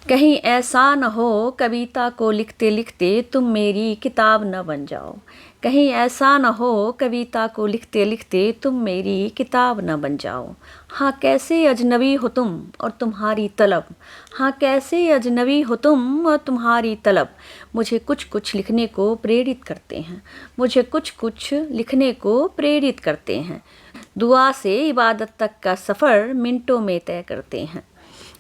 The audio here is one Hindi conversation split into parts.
कहीं ऐसा न हो कविता को लिखते लिखते तुम मेरी किताब न बन जाओ। कहीं ऐसा न हो कविता को लिखते लिखते तुम मेरी किताब न बन जाओ। हाँ कैसे अजनबी हो तुम और तुम्हारी तलब, हाँ कैसे अजनबी हो तुम और तुम्हारी तलब मुझे कुछ कुछ लिखने को प्रेरित करते हैं, मुझे कुछ कुछ लिखने को प्रेरित करते हैं। दुआ से इबादत तक का सफ़र मिनटों में तय करते हैं,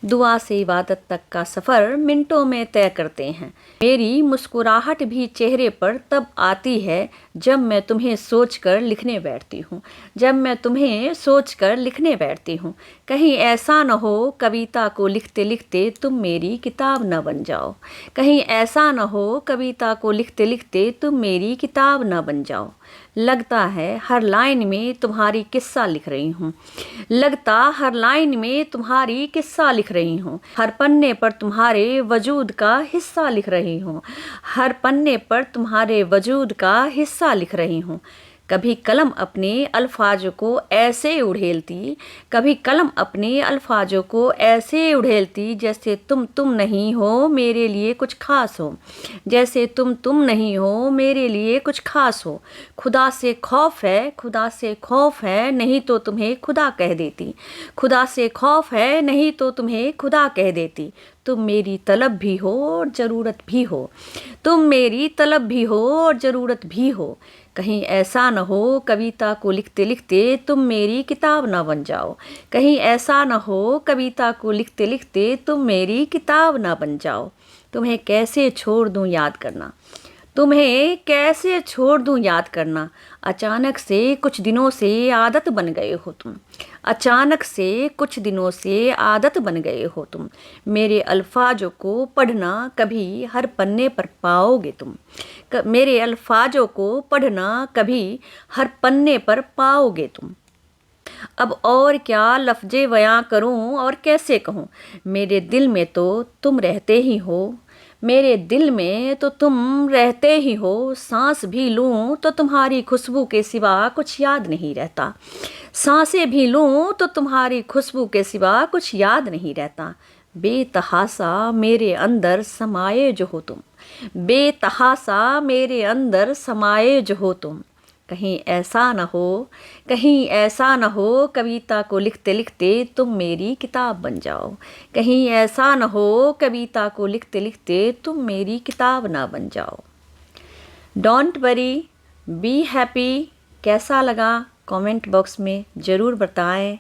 दुआ से इबादत तक का सफ़र मिनटों में तय करते हैं। मेरी मुस्कुराहट भी चेहरे पर तब आती है जब मैं तुम्हें सोचकर लिखने बैठती हूँ, जब मैं तुम्हें सोचकर लिखने बैठती हूँ। कहीं ऐसा न हो कविता को लिखते लिखते तुम मेरी किताब न बन जाओ। कहीं ऐसा न हो कविता को लिखते लिखते तुम मेरी किताब न बन जाओ। लगता है हर लाइन में तुम्हारी किस्सा लिख रही हूँ, लगता हर लाइन में तुम्हारी किस्सा लिख रही हूँ। हर पन्ने पर तुम्हारे वजूद का हिस्सा लिख रही हूँ, हर पन्ने पर तुम्हारे वजूद का हिस्सा लिख रही हूँ। कभी कलम अपने अल्फाजों को ऐसे उड़ेलती, कभी कलम अपने अल्फाजों को ऐसे उड़ेलती जैसे तुम नहीं हो मेरे लिए कुछ खास हो, जैसे तुम नहीं हो मेरे लिए कुछ खास हो। खुदा से खौफ है, खुदा से खौफ है, नहीं तो तुम्हें खुदा कह देती, खुदा से खौफ है, नहीं तो तुम्हें खुदा कह देती। तुम मेरी तलब भी हो और ज़रूरत भी हो, तुम मेरी तलब भी हो और ज़रूरत भी हो। कहीं ऐसा न हो कविता को लिखते लिखते तुम मेरी किताब न बन जाओ। कहीं ऐसा न हो कविता को लिखते लिखते तुम मेरी किताब न बन जाओ। तुम्हें कैसे छोड़ दूँ याद करना, तुम्हें कैसे छोड़ दूँ याद करना। अचानक से कुछ दिनों से आदत बन गए हो तुम, अचानक से कुछ दिनों से आदत बन गए हो तुम। मेरे अल्फाजों को पढ़ना कभी हर पन्ने पर पाओगे तुम, मेरे अल्फाजों को पढ़ना कभी हर पन्ने पर पाओगे तुम। अब और क्या लफ्ज़े बयां करूं और कैसे कहूं, मेरे दिल में तो तुम रहते ही हो, मेरे दिल में तो तुम रहते ही हो। सांस भी लूं तो तुम्हारी खुशबू के सिवा कुछ याद नहीं रहता, सांसें भी लूं तो तुम्हारी खुशबू के सिवा कुछ याद नहीं रहता। बेतहासा मेरे अंदर समाये जो हो तुम, बेतहासा मेरे अंदर समाये जो हो तुम। कहीं ऐसा न हो, कहीं ऐसा न हो कविता को लिखते लिखते तुम मेरी किताब बन जाओ। कहीं ऐसा न हो कविता को लिखते लिखते तुम मेरी किताब ना बन जाओ। Don't worry, be happy. कैसा लगा कमेंट बॉक्स में ज़रूर बताएं।